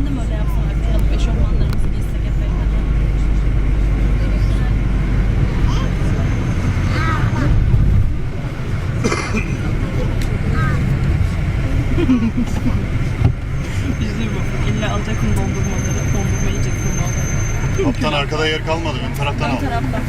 de mi öyle yapsam? Alıp eşofmanlarımızı giysek efendim. İşte bu. Elle alacaksın dondurmaları. Dondurma yiyeceksin vallahi. Alttan arkada yer kalmadı. Ön taraftan al. Ön taraftan.